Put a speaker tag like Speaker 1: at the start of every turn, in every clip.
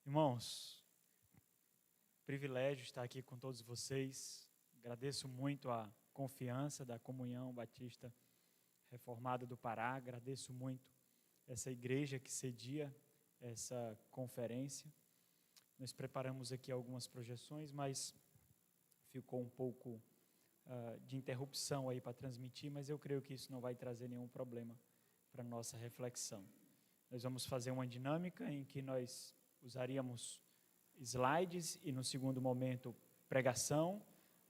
Speaker 1: Irmãos, privilégio estar aqui com todos vocês. Agradeço muito a confiança da Comunhão Batista Reformada do Pará. Agradeço muito essa igreja que cedia essa conferência. Nós preparamos aqui algumas projeções, mas ficou um pouco de interrupção aí para transmitir, mas eu creio que isso não vai trazer nenhum problema para a nossa reflexão. Nós vamos fazer uma dinâmica em que nós usaríamos slides e no segundo momento pregação.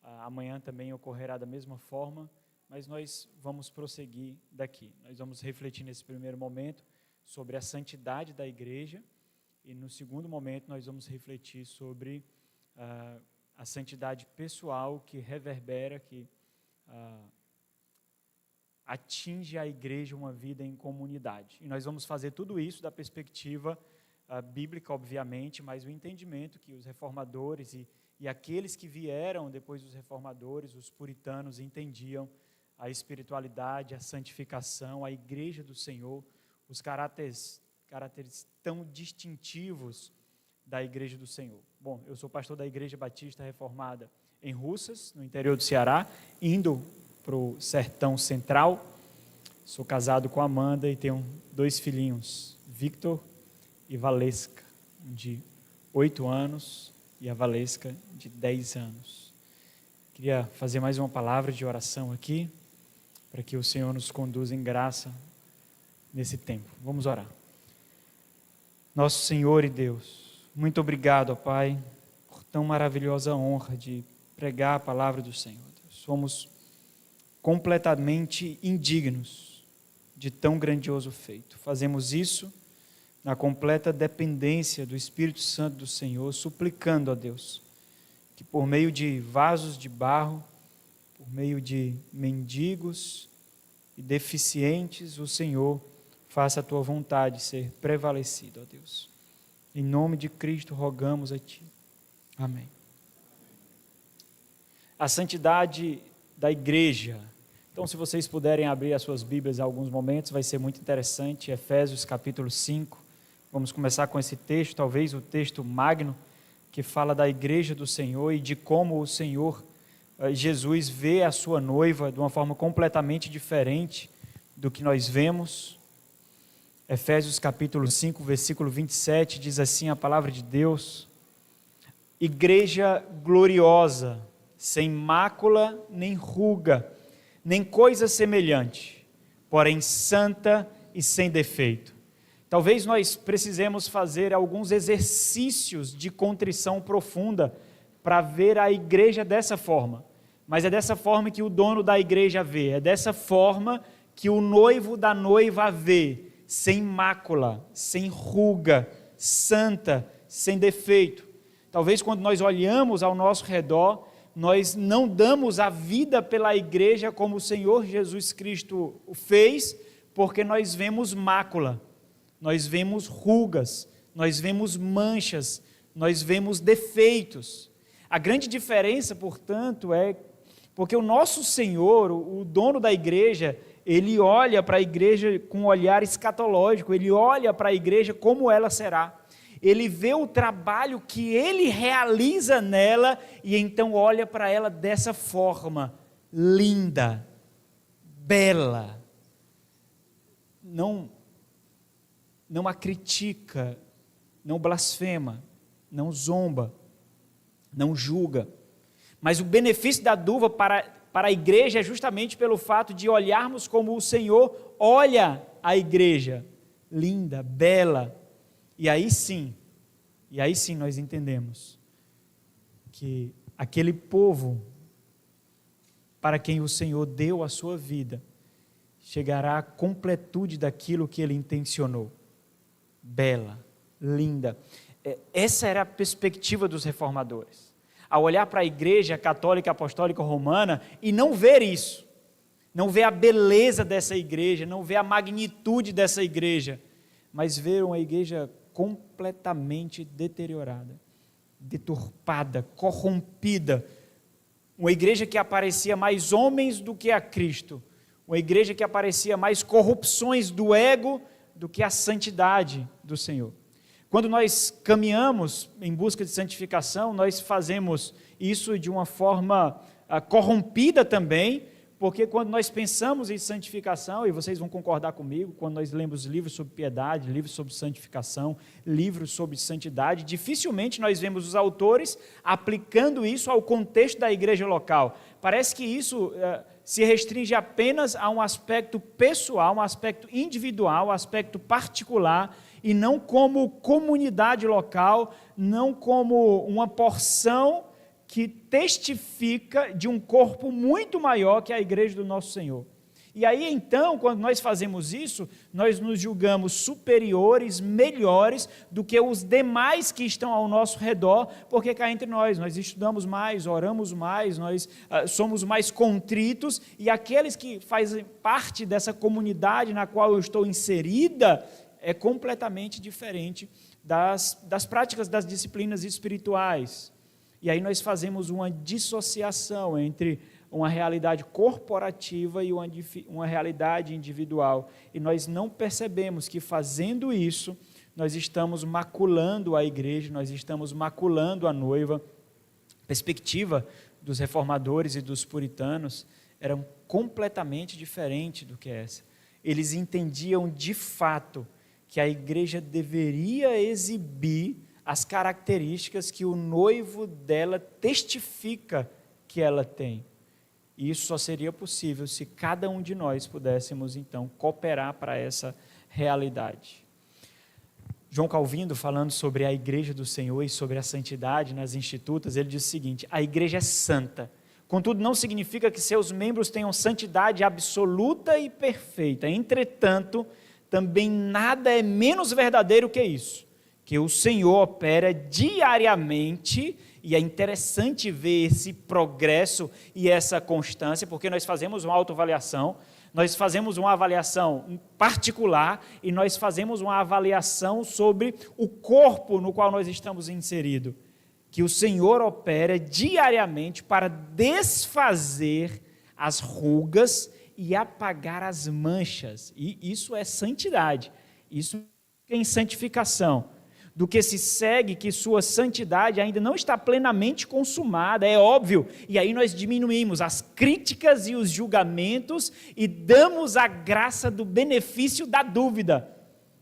Speaker 1: Amanhã também ocorrerá da mesma forma, mas nós vamos prosseguir daqui. Nós vamos refletir nesse primeiro momento sobre a santidade da igreja e no segundo momento nós vamos refletir sobre a santidade pessoal que reverbera, que atinge a igreja uma vida em comunidade. E nós vamos fazer tudo isso da perspectiva bíblica, obviamente, mas o entendimento que os reformadores e aqueles que vieram depois dos reformadores, os puritanos, entendiam a espiritualidade, a santificação, a igreja do Senhor, os caráteres tão distintivos da igreja do Senhor. Bom, eu sou pastor da Igreja Batista Reformada em Russas, no interior do Ceará, indo para o sertão central. Sou casado com a Amanda e tenho 2 filhinhos, Victor e Valesca, de 8 anos, e a Valesca, de 10 anos. Queria fazer mais uma palavra de oração aqui, para que o Senhor nos conduza em graça nesse tempo. Vamos orar. Nosso Senhor e Deus, muito obrigado, ó Pai, por tão maravilhosa honra de pregar a palavra do Senhor. Deus. Somos completamente indignos de tão grandioso feito. Fazemos isso na completa dependência do Espírito Santo do Senhor, suplicando a Deus que por meio de vasos de barro, por meio de mendigos e deficientes, o Senhor faça a Tua vontade ser prevalecida, ó Deus. Em nome de Cristo rogamos a Ti. Amém. A santidade da igreja. Então, se vocês puderem abrir as suas Bíblias em alguns momentos, vai ser muito interessante. Efésios capítulo 5. Vamos começar com esse texto, talvez o texto magno, que fala da igreja do Senhor e de como o Senhor Jesus vê a sua noiva de uma forma completamente diferente do que nós vemos. Efésios capítulo 5, versículo 27, diz assim a palavra de Deus: igreja gloriosa, sem mácula nem ruga, nem coisa semelhante, porém santa e sem defeito. Talvez nós precisemos fazer alguns exercícios de contrição profunda para ver a igreja dessa forma. Mas é dessa forma que o dono da igreja vê, é dessa forma que o noivo da noiva vê, sem mácula, sem ruga, santa, sem defeito. Talvez quando nós olhamos ao nosso redor, nós não damos a vida pela igreja como o Senhor Jesus Cristo o fez, porque nós vemos mácula. Nós vemos rugas, nós vemos manchas, nós vemos defeitos. A grande diferença, portanto, é porque o nosso Senhor, o dono da igreja, ele olha para a igreja com um olhar escatológico, ele olha para a igreja como ela será. Ele vê o trabalho que ele realiza nela e então olha para ela dessa forma, linda, bela. Não a critica, não blasfema, não zomba, não julga. Mas o benefício da dúvida para a igreja é justamente pelo fato de olharmos como o Senhor olha a igreja, linda, bela. E aí sim nós entendemos que aquele povo para quem o Senhor deu a sua vida chegará à completude daquilo que Ele intencionou. Bela, linda. Essa era a perspectiva dos reformadores. Ao olhar para a igreja católica, apostólica, romana e não ver isso, não ver a beleza dessa igreja, não ver a magnitude dessa igreja, mas ver uma igreja completamente deteriorada, deturpada, corrompida, uma igreja que aparecia mais homens do que a Cristo, uma igreja que aparecia mais corrupções do ego do que a santidade do Senhor. Quando nós caminhamos em busca de santificação, nós fazemos isso de uma forma corrompida também, porque quando nós pensamos em santificação, e vocês vão concordar comigo, quando nós lemos livros sobre piedade, livros sobre santificação, livros sobre santidade, dificilmente nós vemos os autores aplicando isso ao contexto da igreja local. Parece que isso se restringe apenas a um aspecto pessoal, um aspecto individual, um aspecto particular, e não como comunidade local, não como uma porção que testifica de um corpo muito maior que a igreja do nosso Senhor. E aí, então, quando nós fazemos isso, nós nos julgamos superiores, melhores do que os demais que estão ao nosso redor, porque cá entre nós estudamos mais, oramos mais, nós somos mais contritos, e aqueles que fazem parte dessa comunidade na qual eu estou inserida, é completamente diferente das práticas das disciplinas espirituais. E aí nós fazemos uma dissociação entre uma realidade corporativa e uma realidade individual. E nós não percebemos que fazendo isso, nós estamos maculando a igreja, nós estamos maculando a noiva. A perspectiva dos reformadores e dos puritanos era completamente diferente do que essa. Eles entendiam de fato que a igreja deveria exibir as características que o noivo dela testifica que ela tem. E isso só seria possível se cada um de nós pudéssemos, então, cooperar para essa realidade. João Calvino, falando sobre a igreja do Senhor e sobre a santidade nas institutas, ele diz o seguinte: a igreja é santa, contudo não significa que seus membros tenham santidade absoluta e perfeita. Entretanto, também nada é menos verdadeiro que isso, que o Senhor opera diariamente, e é interessante ver esse progresso e essa constância, porque nós fazemos uma autoavaliação, nós fazemos uma avaliação particular, e nós fazemos uma avaliação sobre o corpo no qual nós estamos inseridos, que o Senhor opera diariamente para desfazer as rugas e apagar as manchas, e isso é santidade, isso é em santificação. Do que se segue que sua santidade ainda não está plenamente consumada, é óbvio, e aí nós diminuímos as críticas e os julgamentos e damos a graça do benefício da dúvida,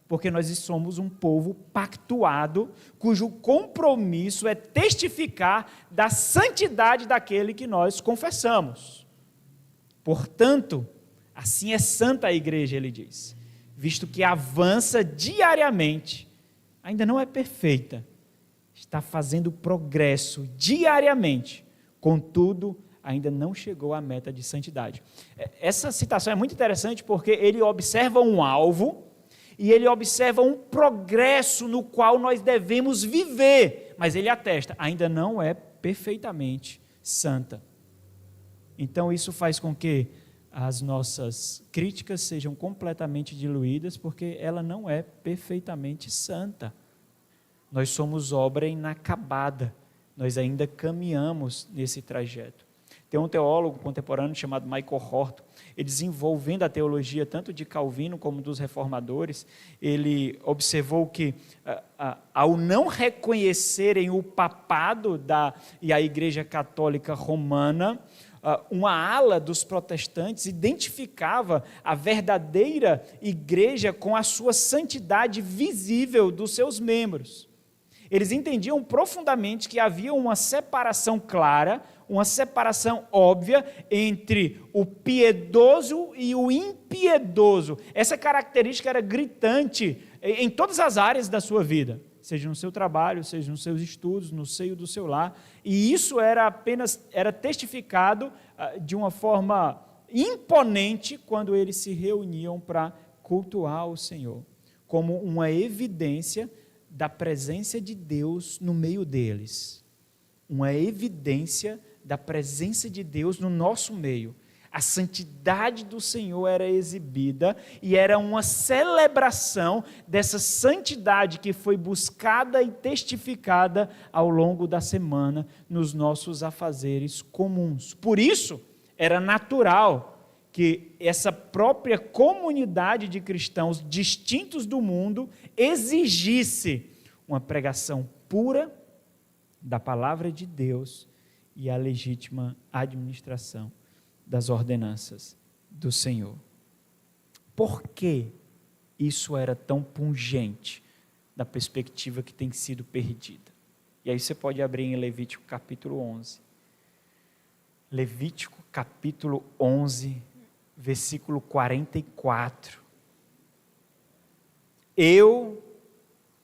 Speaker 1: porque nós somos um povo pactuado, cujo compromisso é testificar da santidade daquele que nós confessamos. Portanto, assim é santa a igreja, ele diz, visto que avança diariamente, ainda não é perfeita, está fazendo progresso diariamente, contudo, ainda não chegou à meta de santidade. Essa citação é muito interessante porque ele observa um alvo e ele observa um progresso no qual nós devemos viver, mas ele atesta, ainda não é perfeitamente santa. Então isso faz com que as nossas críticas sejam completamente diluídas, porque ela não é perfeitamente santa. Nós somos obra inacabada, nós ainda caminhamos nesse trajeto. Tem um teólogo contemporâneo chamado Michael Horton, ele desenvolvendo a teologia tanto de Calvino como dos reformadores, ele observou que ao não reconhecerem o papado e a Igreja Católica Romana, uma ala dos protestantes identificava a verdadeira igreja com a sua santidade visível dos seus membros. Eles entendiam profundamente que havia uma separação clara, uma separação óbvia entre o piedoso e o impiedoso. Essa característica era gritante em todas as áreas da sua vida, seja no seu trabalho, seja nos seus estudos, no seio do seu lar, e isso era testificado de uma forma imponente quando eles se reuniam para cultuar o Senhor, como uma evidência da presença de Deus no meio deles, uma evidência da presença de Deus no nosso meio. A santidade do Senhor era exibida e era uma celebração dessa santidade que foi buscada e testificada ao longo da semana nos nossos afazeres comuns. Por isso, era natural que essa própria comunidade de cristãos distintos do mundo exigisse uma pregação pura da palavra de Deus e a legítima administração das ordenanças do Senhor. Por que isso era tão pungente da perspectiva que tem sido perdida? E aí você pode abrir em Levítico capítulo 11. Levítico capítulo 11, versículo 44. Eu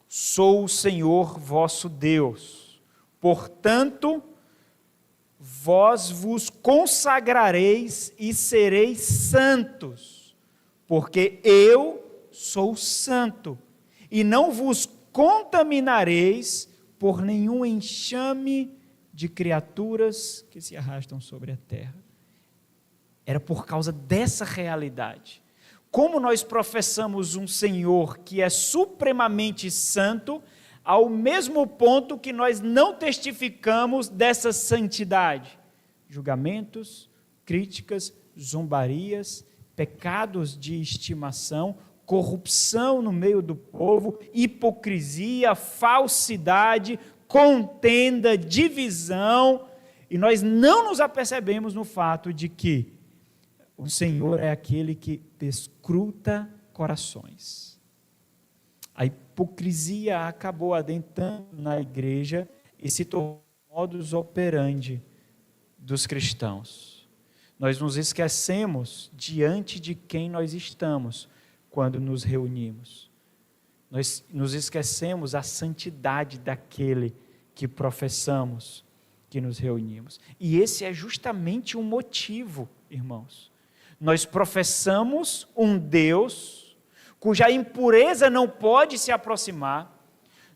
Speaker 1: sou o Senhor vosso Deus, portanto, vós vos consagrareis e sereis santos, porque eu sou santo, e não vos contaminareis por nenhum enxame de criaturas que se arrastam sobre a terra. Era por causa dessa realidade. Como nós professamos um Senhor que é supremamente santo, ao mesmo ponto que nós não testificamos dessa santidade. Julgamentos, críticas, zombarias, pecados de estimação, corrupção no meio do povo, hipocrisia, falsidade, contenda, divisão, e nós não nos apercebemos no fato de que o Senhor é aquele que perscruta corações. A hipocrisia acabou adentrando na igreja e se tornou modus operandi dos cristãos. Nós nos esquecemos diante de quem nós estamos quando nos reunimos. Nós nos esquecemos a santidade daquele que professamos, que nos reunimos. E esse é justamente um motivo, irmãos. Nós professamos um Deus cuja impureza não pode se aproximar.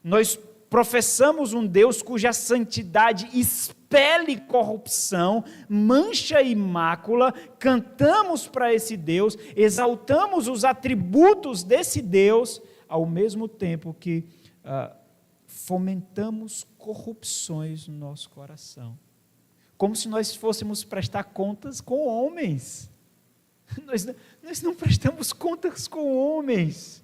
Speaker 1: Nós professamos um Deus cuja santidade expele corrupção, mancha e mácula. Cantamos para esse Deus, exaltamos os atributos desse Deus, ao mesmo tempo que fomentamos corrupções no nosso coração. Como se nós fôssemos prestar contas com homens. Nós não prestamos contas com homens.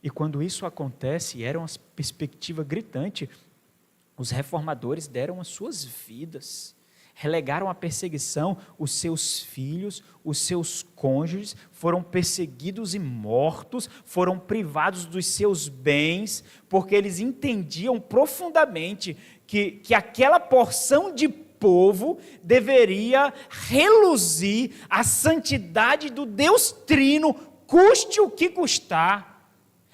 Speaker 1: E quando isso acontece, era uma perspectiva gritante, os reformadores deram as suas vidas, relegaram à perseguição os seus filhos, os seus cônjuges, foram perseguidos e mortos, foram privados dos seus bens, porque eles entendiam profundamente que aquela porção de povo deveria reluzir a santidade do Deus Trino, custe o que custar.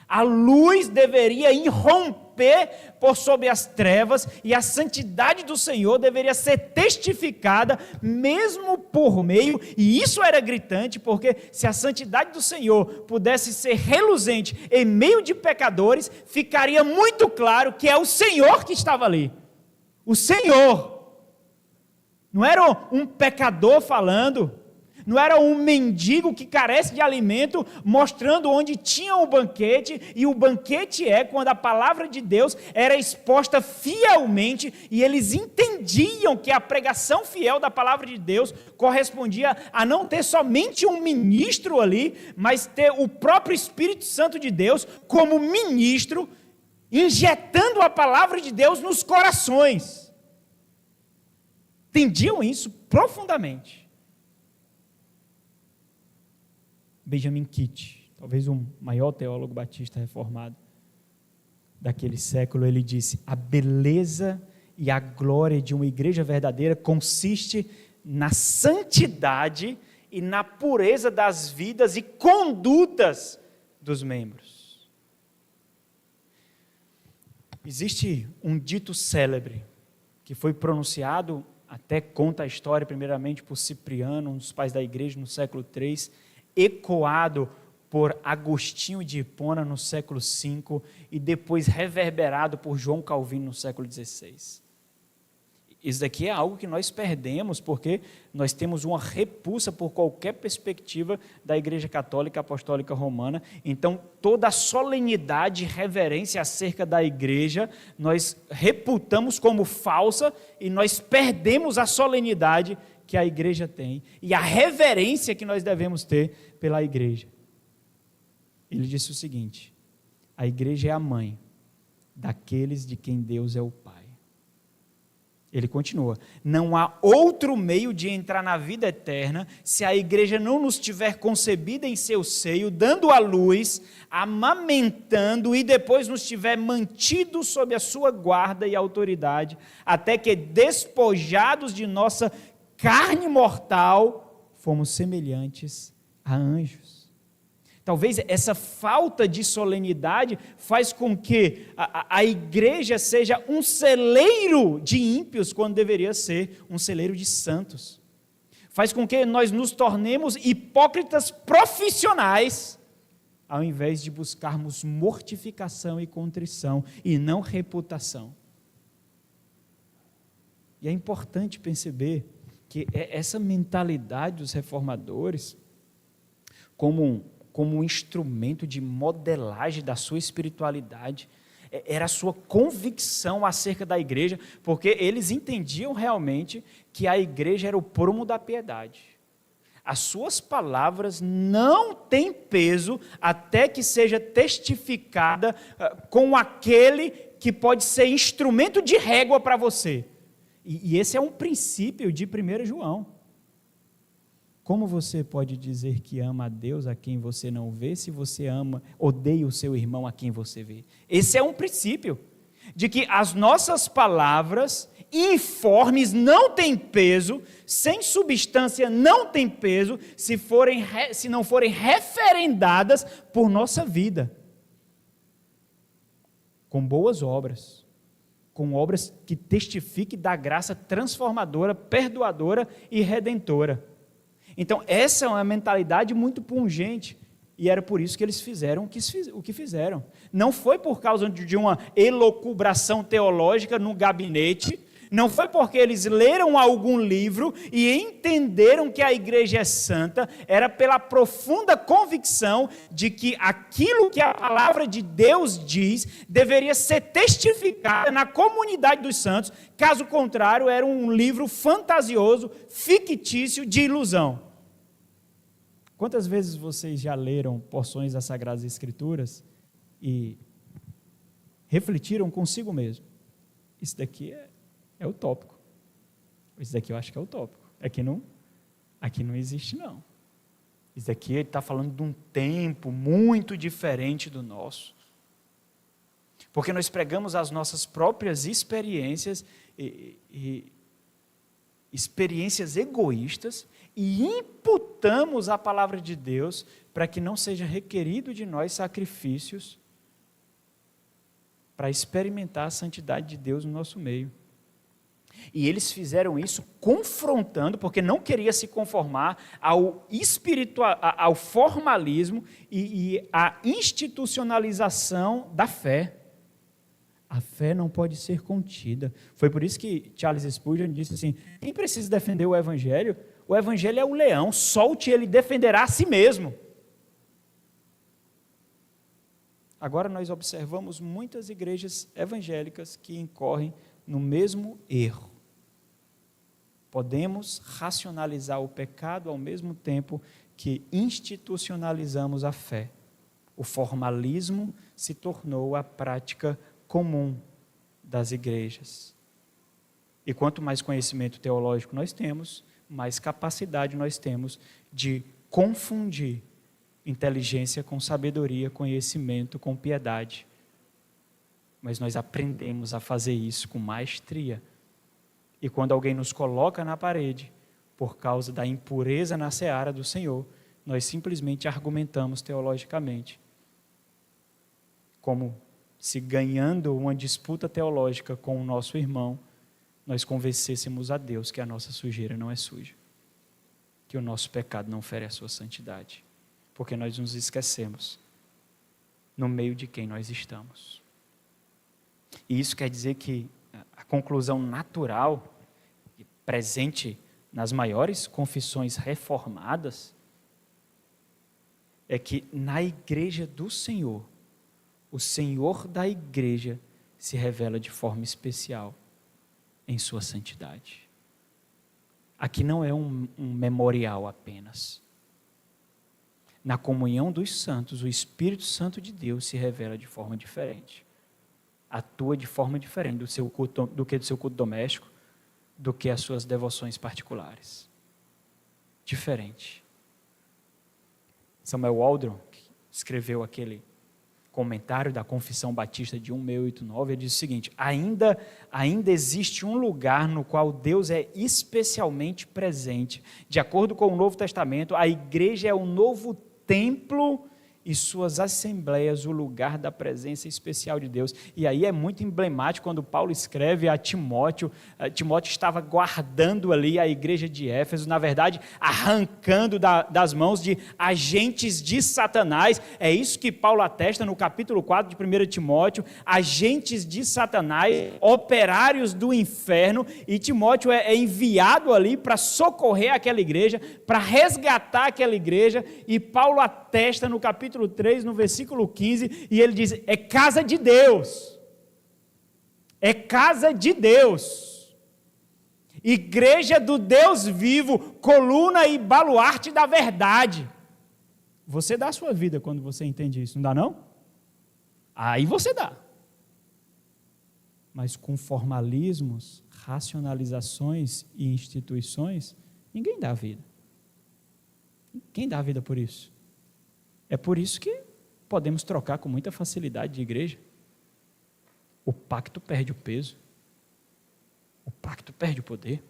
Speaker 1: A luz deveria irromper por sob as trevas e a santidade do Senhor deveria ser testificada mesmo por meio, e isso era gritante, porque se a santidade do Senhor pudesse ser reluzente em meio de pecadores, ficaria muito claro que é o Senhor que estava ali. O Senhor. Não era um pecador falando, não era um mendigo que carece de alimento, mostrando onde tinha o banquete, e o banquete é quando a palavra de Deus era exposta fielmente, e eles entendiam que a pregação fiel da palavra de Deus correspondia a não ter somente um ministro ali, mas ter o próprio Espírito Santo de Deus como ministro, injetando a palavra de Deus nos corações. Entendiam isso profundamente. Benjamin Kitt, talvez o maior teólogo batista reformado daquele século, ele disse: a beleza e a glória de uma igreja verdadeira consiste na santidade e na pureza das vidas e condutas dos membros. Existe um dito célebre que foi pronunciado, até conta a história primeiramente por Cipriano, um dos pais da igreja no século III, ecoado por Agostinho de Hipona no século V e depois reverberado por João Calvino no século XVI. Isso daqui é algo que nós perdemos porque nós temos uma repulsa por qualquer perspectiva da Igreja Católica Apostólica Romana. Então, toda a solenidade e reverência acerca da igreja, nós reputamos como falsa e nós perdemos a solenidade que a igreja tem e a reverência que nós devemos ter pela igreja. Ele disse o seguinte: A igreja é a mãe daqueles de quem Deus é o Pai. Ele continua: não há outro meio de entrar na vida eterna se a igreja não nos tiver concebida em seu seio, dando à luz, amamentando e depois nos tiver mantido sob a sua guarda e autoridade, até que, despojados de nossa carne mortal, fomos semelhantes a anjos. Talvez essa falta de solenidade faz com que a igreja seja um celeiro de ímpios, quando deveria ser um celeiro de santos. Faz com que nós nos tornemos hipócritas profissionais, ao invés de buscarmos mortificação e contrição, e não reputação. E é importante perceber que essa mentalidade dos reformadores, como um instrumento de modelagem da sua espiritualidade, era a sua convicção acerca da igreja, porque eles entendiam realmente que a igreja era o prumo da piedade. As suas palavras não têm peso até que seja testificada com aquele que pode ser instrumento de régua para você. E esse é um princípio de 1 João. Como você pode dizer que ama a Deus a quem você não vê, se você odeia o seu irmão a quem você vê? Esse é um princípio, de que as nossas palavras informes não têm peso, sem substância não têm peso, se não forem referendadas por nossa vida, com boas obras, com obras que testifiquem da graça transformadora, perdoadora e redentora. Então, essa é uma mentalidade muito pungente, e era por isso que eles fizeram o que fizeram. Não foi por causa de uma elucubração teológica no gabinete, não foi porque eles leram algum livro e entenderam que a igreja é santa, era pela profunda convicção de que aquilo que a palavra de Deus diz deveria ser testificado na comunidade dos santos, caso contrário, era um livro fantasioso, fictício, de ilusão. Quantas vezes vocês já leram porções das Sagradas Escrituras e refletiram consigo mesmo? Isso daqui é utópico. Isso daqui eu acho que é utópico. Aqui não existe, não. Isso daqui ele está falando de um tempo muito diferente do nosso. Porque nós pregamos as nossas próprias experiências e experiências egoístas e imputamos a palavra de Deus para que não seja requerido de nós sacrifícios para experimentar a santidade de Deus no nosso meio. E eles fizeram isso confrontando, porque não queria se conformar ao formalismo e à institucionalização da fé. A fé não pode ser contida. Foi por isso que Charles Spurgeon disse assim: quem precisa defender o Evangelho? O Evangelho é o leão, solte ele, defenderá a si mesmo. Agora nós observamos muitas igrejas evangélicas que incorrem no mesmo erro. Podemos racionalizar o pecado ao mesmo tempo que institucionalizamos a fé. O formalismo se tornou a prática comum das igrejas. E quanto mais conhecimento teológico nós temos, mais capacidade nós temos de confundir inteligência com sabedoria, conhecimento com piedade. Mas nós aprendemos a fazer isso com maestria. E quando alguém nos coloca na parede, por causa da impureza na seara do Senhor, nós simplesmente argumentamos teologicamente, como se ganhando uma disputa teológica com o nosso irmão, nós convencêssemos a Deus que a nossa sujeira não é suja, que o nosso pecado não fere a sua santidade, porque nós nos esquecemos no meio de quem nós estamos. E isso quer dizer que a conclusão natural, presente nas maiores confissões reformadas, é que na igreja do Senhor, o Senhor da igreja se revela de forma especial em sua santidade. Aqui não é um memorial apenas. Na comunhão dos santos, o Espírito Santo de Deus se revela de forma diferente. Atua de forma diferente do seu culto, do que do seu culto doméstico, do que as suas devoções particulares. Diferente. Samuel Waldron, que escreveu aquele comentário da Confissão Batista de 1689, ele diz o seguinte: ainda existe um lugar no qual Deus é especialmente presente. De acordo com o Novo Testamento, a igreja é o novo templo e suas assembleias, o lugar da presença especial de Deus. E aí é muito emblemático quando Paulo escreve a Timóteo. Timóteo estava guardando ali a igreja de Éfeso, na verdade, arrancando das mãos de agentes de Satanás. É isso que Paulo atesta no capítulo 4 de 1 Timóteo, agentes de Satanás, operários do inferno, e Timóteo é enviado ali para socorrer aquela igreja, para resgatar aquela igreja, e Paulo atesta no capítulo 3, no versículo 15, e ele diz: é casa de Deus, é casa de Deus, igreja do Deus vivo, coluna e baluarte da verdade. Você dá a sua vida quando você entende isso, não dá não? Aí você dá. Mas com formalismos, racionalizações e instituições, ninguém dá a vida. Quem dá a vida por isso? É por isso que podemos trocar com muita facilidade de igreja. O pacto perde o peso. O pacto perde o poder.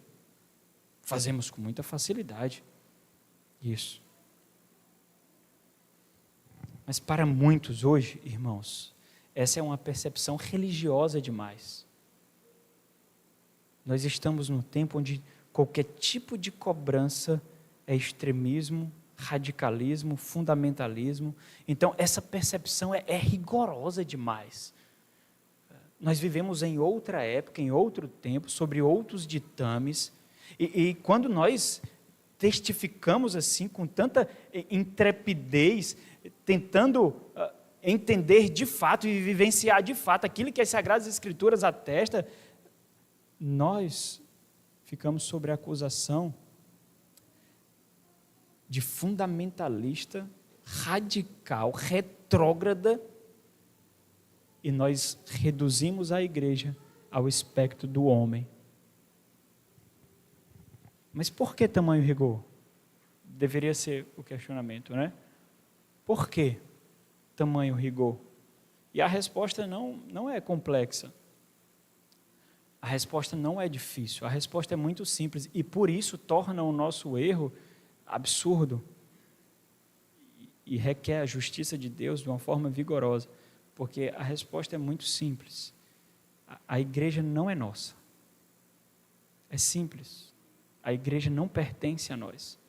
Speaker 1: Fazemos com muita facilidade isso. Mas para muitos hoje, irmãos, essa é uma percepção religiosa demais. Nós estamos num tempo onde qualquer tipo de cobrança é extremismo, radicalismo, fundamentalismo. Então, essa percepção é rigorosa demais. Nós vivemos em outra época, em outro tempo, sobre outros ditames, e quando nós testificamos assim, com tanta intrepidez, tentando entender de fato e vivenciar de fato aquilo que as Sagradas Escrituras atestam, nós ficamos sob a acusação de fundamentalista, radical, retrógrada, e nós reduzimos a igreja ao espectro do homem. Mas por que tamanho rigor? Deveria ser o questionamento, né? Por que tamanho rigor? E a resposta não é complexa. A resposta não é difícil, a resposta é muito simples, e por isso torna o nosso erro absurdo e requer a justiça de Deus de uma forma vigorosa, porque a resposta é muito simples. A igreja não é nossa. É simples. A igreja não pertence a nós.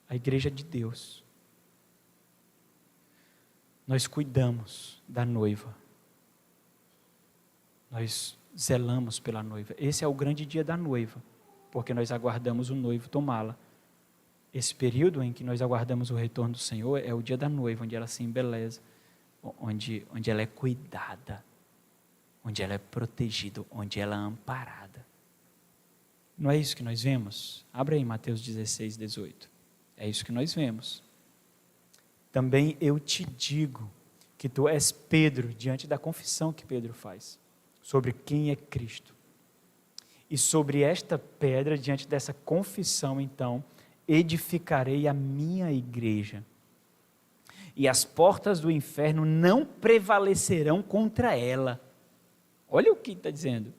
Speaker 1: A igreja é de Deus. Nós cuidamos da noiva. Nós zelamos pela noiva. Esse é o grande dia da noiva, porque nós aguardamos o noivo tomá-la. Esse período em que nós aguardamos o retorno do Senhor é o dia da noiva, onde ela se embeleza, onde ela é cuidada, onde ela é protegida, onde ela é amparada. Não é isso que nós vemos? Abra aí Mateus 16, 18. É isso que nós vemos. Também eu te digo que tu és Pedro, diante da confissão que Pedro faz, sobre quem é Cristo. E sobre esta pedra, diante dessa confissão, então, edificarei a minha igreja, e as portas do inferno não prevalecerão contra ela. Olha o que está dizendo.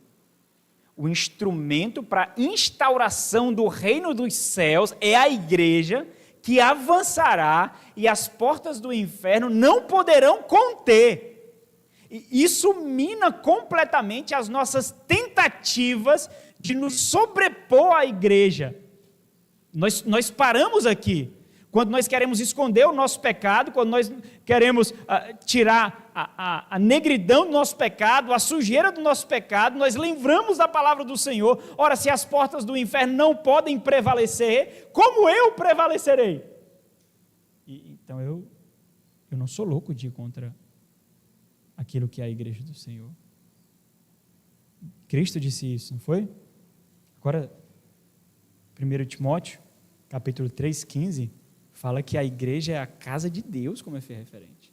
Speaker 1: O instrumento para a instauração do reino dos céus é a igreja, que avançará, e as portas do inferno não poderão conter. E isso mina completamente as nossas tentativas de nos sobrepor à igreja. Nós paramos aqui, quando nós queremos esconder o nosso pecado, quando nós queremos tirar a negridão do nosso pecado, a sujeira do nosso pecado, nós lembramos da palavra do Senhor. Ora, se as portas do inferno não podem prevalecer, como eu prevalecerei? Então eu não sou louco de ir contra aquilo que é a igreja do Senhor. Cristo disse isso, não foi? Agora, 1 Timóteo, capítulo 3, 15, fala que a igreja é a casa de Deus, como eu fiz referente.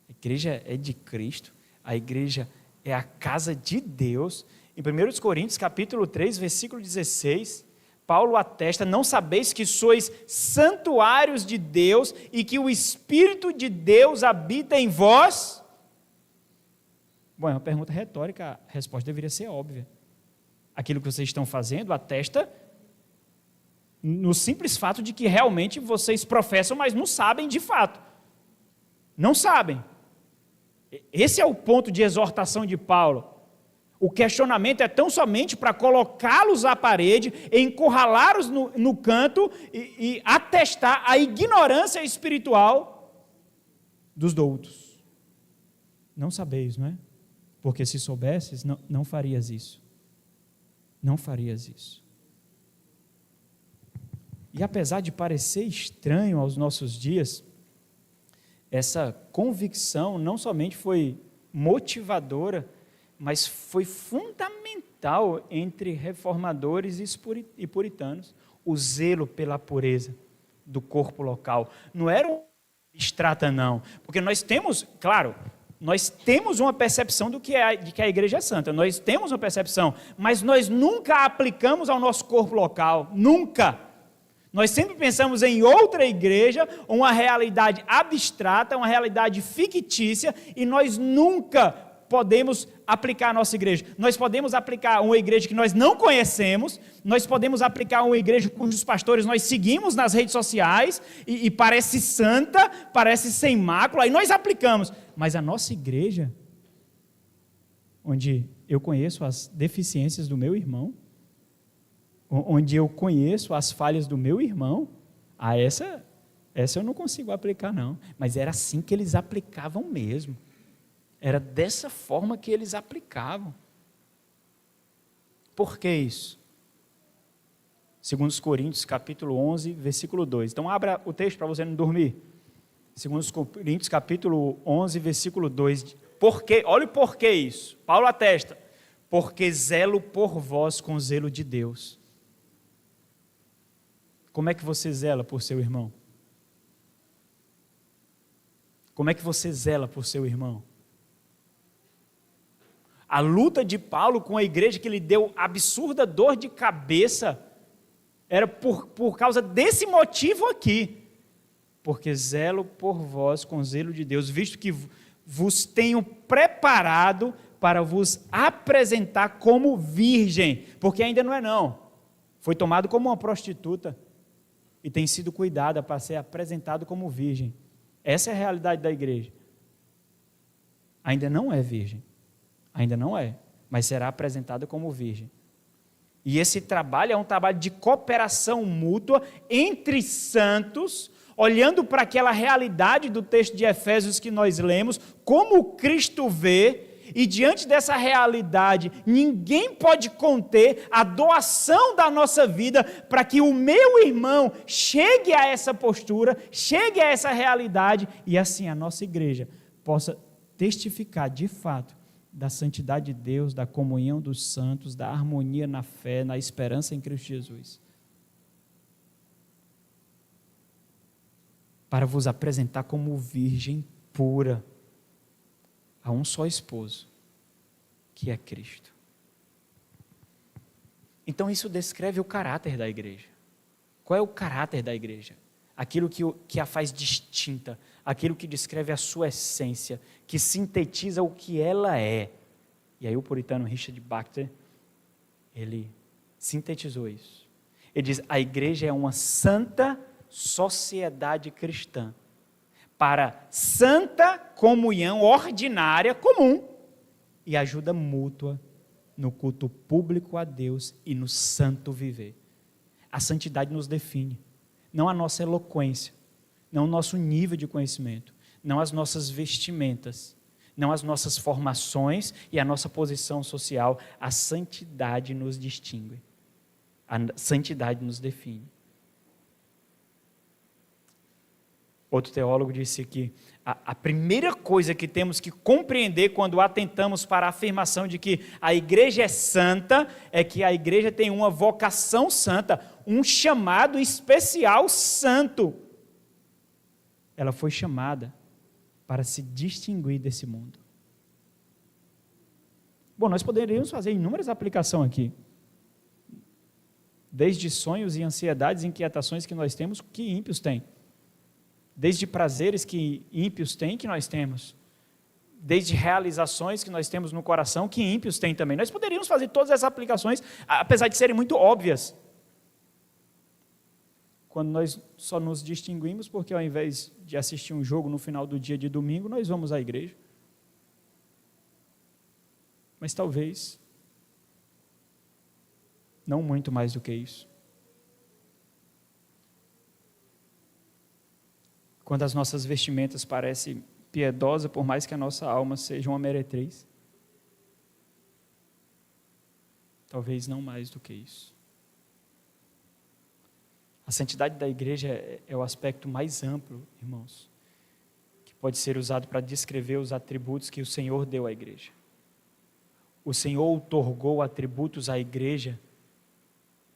Speaker 1: A igreja é de Cristo, a igreja é a casa de Deus. Em 1 Coríntios, capítulo 3, versículo 16, Paulo atesta: não sabeis que sois santuários de Deus e que o Espírito de Deus habita em vós? Bom, é uma pergunta retórica, a resposta deveria ser óbvia. Aquilo que vocês estão fazendo atesta no simples fato de que realmente vocês professam, mas não sabem de fato. Não sabem. Esse é o ponto de exortação de Paulo. O questionamento é tão somente para colocá-los à parede, encurralá-los no canto e atestar a ignorância espiritual dos doutos. Não sabeis, não é? Porque se soubesses, não farias isso. Não farias isso. E apesar de parecer estranho aos nossos dias, essa convicção não somente foi motivadora, mas foi fundamental entre reformadores e puritanos. O zelo pela pureza do corpo local. Não era um abstrata, não. Porque nós temos, claro, nós temos uma percepção de que a igreja é santa. Nós temos uma percepção, mas nós nunca a aplicamos ao nosso corpo local. Nunca. Nós sempre pensamos em outra igreja, uma realidade abstrata, uma realidade fictícia, e nós nunca podemos aplicar a nossa igreja. Nós podemos aplicar uma igreja que nós não conhecemos, nós podemos aplicar uma igreja cujos pastores nós seguimos nas redes sociais, e parece santa, parece sem mácula, e nós aplicamos. Mas a nossa igreja, onde eu conheço as deficiências do meu irmão, onde eu conheço as falhas do meu irmão, essa eu não consigo aplicar, não. Mas era assim que eles aplicavam mesmo. Era dessa forma que eles aplicavam. Por que isso? 2 Coríntios, capítulo 11, versículo 2. Então, abra o texto para você não dormir. 2 Coríntios, capítulo 11, versículo 2. Por quê? Olha o porquê isso. Paulo atesta: porque zelo por vós com zelo de Deus. Como é que você zela por seu irmão? Como é que você zela por seu irmão? A luta de Paulo com a igreja que lhe deu absurda dor de cabeça era por causa desse motivo aqui. Porque zelo por vós com zelo de Deus, visto que vos tenho preparado para vos apresentar como virgem, porque ainda não é não. Foi tomado como uma prostituta e tem sido cuidada para ser apresentado como virgem. Essa é a realidade da igreja. Ainda não é virgem. Ainda não é, mas será apresentada como virgem. E esse trabalho é um trabalho de cooperação mútua entre santos, olhando para aquela realidade do texto de Efésios que nós lemos, como Cristo vê, e diante dessa realidade, ninguém pode conter a doação da nossa vida para que o meu irmão chegue a essa postura, chegue a essa realidade, e assim a nossa igreja possa testificar de fato da santidade de Deus, da comunhão dos santos, da harmonia na fé, na esperança em Cristo Jesus. Para vos apresentar como virgem pura, a um só esposo, que é Cristo. Então isso descreve o caráter da igreja. Qual é o caráter da igreja? Aquilo que a faz distinta, aquilo que descreve a sua essência, que sintetiza o que ela é. E aí o puritano Richard Baxter, ele sintetizou isso. Ele diz: a igreja é uma santa sociedade cristã, para santa comunhão ordinária, comum, e ajuda mútua no culto público a Deus e no santo viver. A santidade nos define, não a nossa eloquência, não o nosso nível de conhecimento, não as nossas vestimentas, não as nossas formações e a nossa posição social. A santidade nos distingue, a santidade nos define. Outro teólogo disse que a primeira coisa que temos que compreender quando atentamos para a afirmação de que a igreja é santa, é que a igreja tem uma vocação santa, um chamado especial santo. ela foi chamada para se distinguir desse mundo. Bom, nós poderíamos fazer inúmeras aplicações aqui. Desde sonhos e ansiedades, inquietações que nós temos, que ímpios têm. Desde prazeres que ímpios têm, que nós temos. Desde realizações que nós temos no coração, que ímpios têm também. Nós poderíamos fazer todas essas aplicações, apesar de serem muito óbvias. Quando nós só nos distinguimos porque ao invés de assistir um jogo no final do dia de domingo, nós vamos à igreja. Mas talvez não muito mais do que isso. Quando as nossas vestimentas parecem piedosas, por mais que a nossa alma seja uma meretriz, talvez não mais do que isso. A santidade da igreja é o aspecto mais amplo, irmãos, que pode ser usado para descrever os atributos que o Senhor deu à igreja. O Senhor outorgou atributos à igreja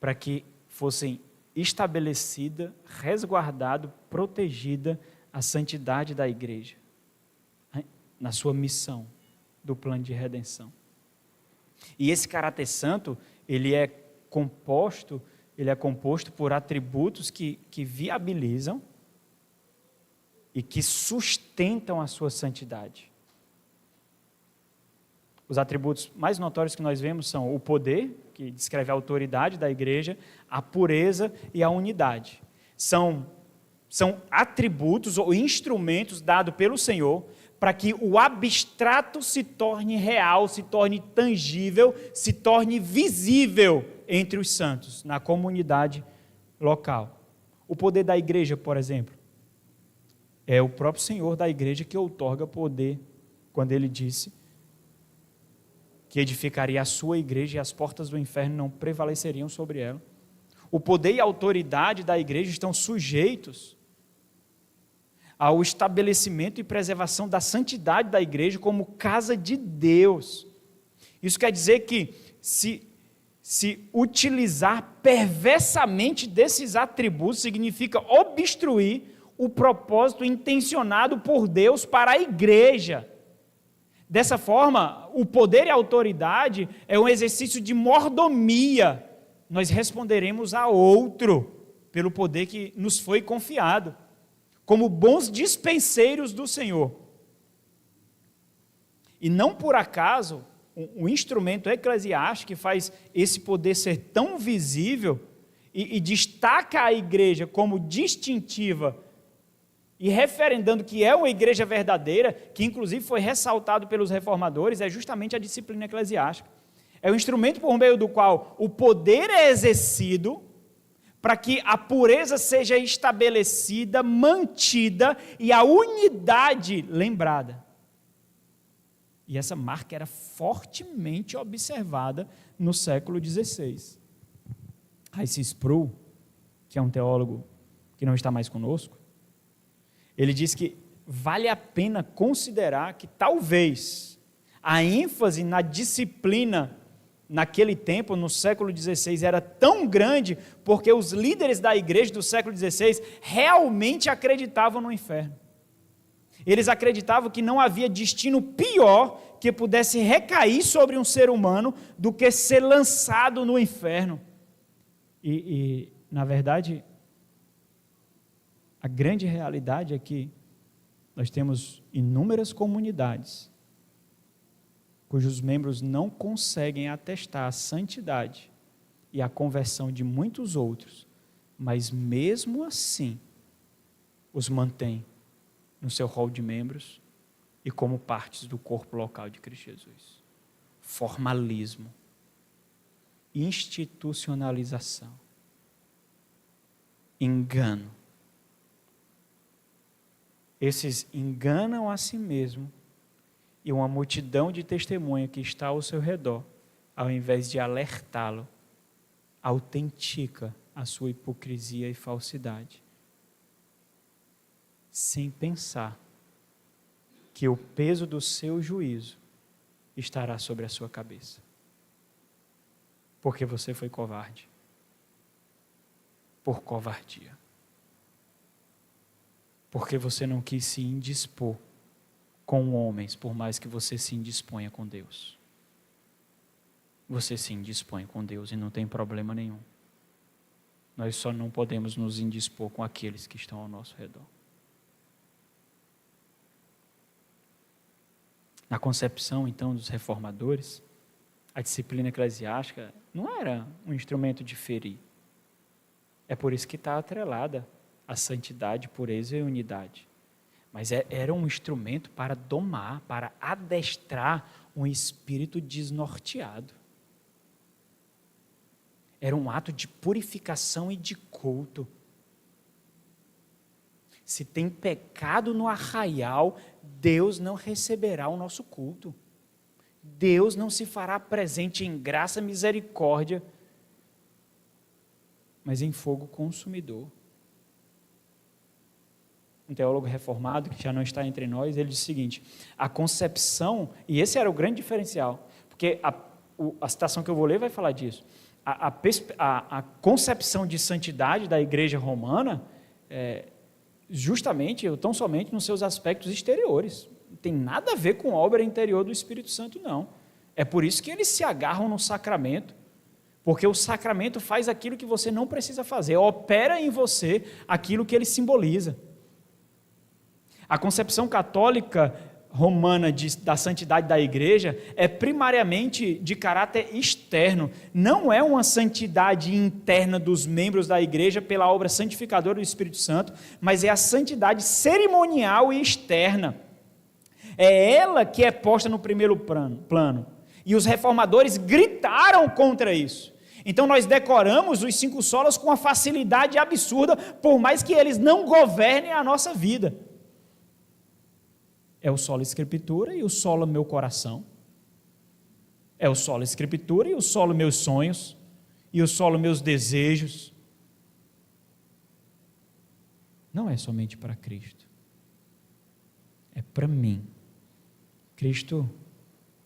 Speaker 1: para que fossem estabelecida, resguardado, protegida a santidade da igreja, na sua missão do plano de redenção. E esse caráter santo, ele é composto por atributos que viabilizam e que sustentam a sua santidade. Os atributos mais notórios que nós vemos são o poder, que descreve a autoridade da igreja, a pureza e a unidade. São atributos ou instrumentos dados pelo Senhor para que o abstrato se torne real, se torne tangível, se torne visível entre os santos, na comunidade local. O poder da igreja, por exemplo, é o próprio Senhor da igreja que outorga poder, quando ele disse que edificaria a sua igreja e as portas do inferno não prevaleceriam sobre ela. O poder e a autoridade da igreja estão sujeitos ao estabelecimento e preservação da santidade da igreja como casa de Deus. Isso quer dizer que se utilizar perversamente desses atributos significa obstruir o propósito intencionado por Deus para a igreja. Dessa forma, o poder e a autoridade é um exercício de mordomia. Nós responderemos a outro pelo poder que nos foi confiado, como bons dispenseiros do Senhor. E não por acaso, um instrumento eclesiástico que faz esse poder ser tão visível e destaca a igreja como distintiva e referendando que é uma igreja verdadeira, que inclusive foi ressaltado pelos reformadores, é justamente a disciplina eclesiástica. É o instrumento por meio do qual o poder é exercido para que a pureza seja estabelecida, mantida e a unidade lembrada. E essa marca era fortemente observada no século XVI. R.C. Sproul, que é um teólogo que não está mais conosco, ele diz que vale a pena considerar que talvez a ênfase na disciplina naquele tempo, no século XVI, era tão grande porque os líderes da igreja do século XVI realmente acreditavam no inferno. Eles acreditavam que não havia destino pior que pudesse recair sobre um ser humano do que ser lançado no inferno. E na verdade, a grande realidade é que nós temos inúmeras comunidades cujos membros não conseguem atestar a santidade e a conversão de muitos outros, mas mesmo assim os mantém no seu rol de membros e como partes do corpo local de Cristo Jesus. Formalismo, institucionalização, engano. Esses enganam a si mesmo e uma multidão de testemunha que está ao seu redor, ao invés de alertá-lo, autentica a sua hipocrisia e falsidade, sem pensar que o peso do seu juízo estará sobre a sua cabeça, porque você foi covarde, por covardia. Porque você não quis se indispor com homens, por mais que você se indisponha com Deus. Você se indispõe com Deus e não tem problema nenhum. Nós só não podemos nos indispor com aqueles que estão ao nosso redor. Na concepção, então, dos reformadores, a disciplina eclesiástica não era um instrumento de ferir. É por isso que está atrelada à santidade, pureza e unidade. Mas era um instrumento para domar, para adestrar um espírito desnorteado. Era um ato de purificação e de culto. Se tem pecado no arraial, Deus não receberá o nosso culto. Deus não se fará presente em graça e misericórdia, mas em fogo consumidor. Um teólogo reformado, que já não está entre nós, ele diz o seguinte: a concepção, e esse era o grande diferencial, porque a citação que eu vou ler vai falar disso, a concepção de santidade da igreja romana, justamente, ou tão somente nos seus aspectos exteriores, não tem nada a ver com a obra interior do Espírito Santo, não. É por isso que eles se agarram no sacramento, porque o sacramento faz aquilo que você não precisa fazer, opera em você aquilo que ele simboliza. A concepção católica romana da santidade da igreja é primariamente de caráter externo, não é uma santidade interna dos membros da igreja pela obra santificadora do Espírito Santo, mas é a santidade cerimonial e externa. É ela que é posta no primeiro plano. E os reformadores gritaram contra isso. Então nós decoramos os 5 solas com uma facilidade absurda, por mais que eles não governem a nossa vida. É o solo escritura e o solo meu coração. É o solo escritura e o solo meus sonhos. E o solo meus desejos. Não é somente para Cristo. É para mim. Cristo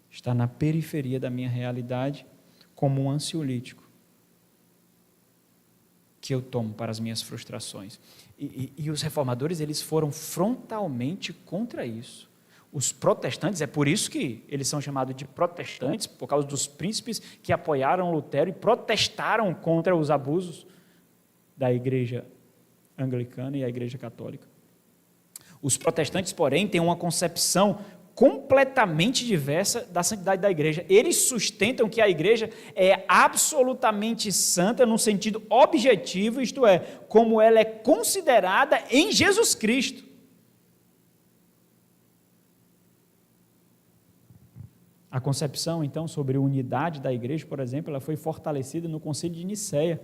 Speaker 1: está na periferia da minha realidade como um ansiolítico que eu tomo para as minhas frustrações. E os reformadores, eles foram frontalmente contra isso. Os protestantes, é por isso que eles são chamados de protestantes, por causa dos príncipes que apoiaram Lutero e protestaram contra os abusos da igreja anglicana e a igreja católica. Os protestantes, porém, têm uma concepção completamente diversa da santidade da igreja. Eles sustentam que a igreja é absolutamente santa no sentido objetivo, isto é, como ela é considerada em Jesus Cristo. A concepção, então, sobre a unidade da igreja, por exemplo, ela foi fortalecida no Concílio de Nicéia,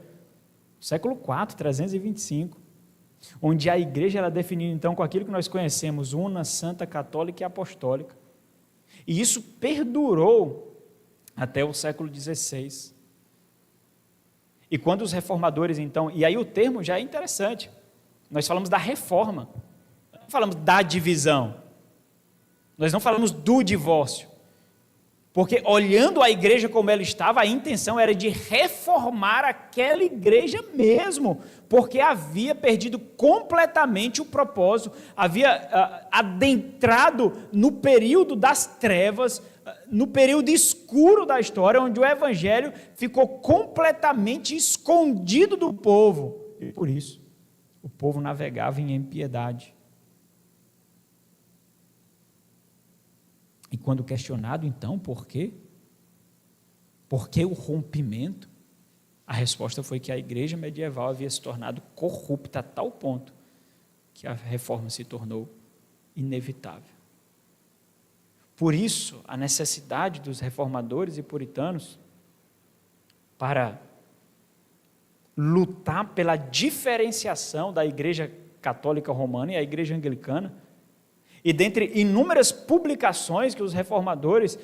Speaker 1: século IV, 325, onde a igreja era definida, então, com aquilo que nós conhecemos, una, santa, católica e apostólica. E isso perdurou até o século XVI. E quando os reformadores, então, e aí o termo já é interessante, nós falamos da reforma, não falamos da divisão, nós não falamos do divórcio, porque olhando a igreja como ela estava, a intenção era de reformar aquela igreja mesmo, porque havia perdido completamente o propósito, havia adentrado no período das trevas, no período escuro da história, onde o evangelho ficou completamente escondido do povo. E por isso, o povo navegava em impiedade. E quando questionado, então, por quê? Por que o rompimento? A resposta foi que a igreja medieval havia se tornado corrupta a tal ponto que a reforma se tornou inevitável. Por isso, a necessidade dos reformadores e puritanos para lutar pela diferenciação da igreja católica romana e a igreja anglicana. E dentre inúmeras publicações que os reformadores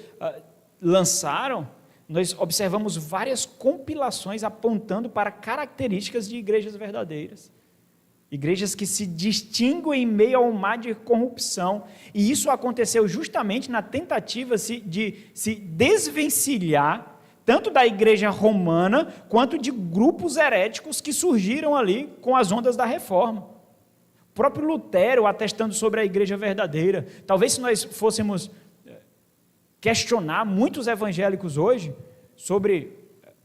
Speaker 1: lançaram, nós observamos várias compilações apontando para características de igrejas verdadeiras. Igrejas que se distinguem em meio a um mar de corrupção. E isso aconteceu justamente na tentativa de se desvencilhar tanto da igreja romana quanto de grupos heréticos que surgiram ali com as ondas da reforma. O próprio Lutero atestando sobre a igreja verdadeira. Talvez se nós fôssemos questionar muitos evangélicos hoje sobre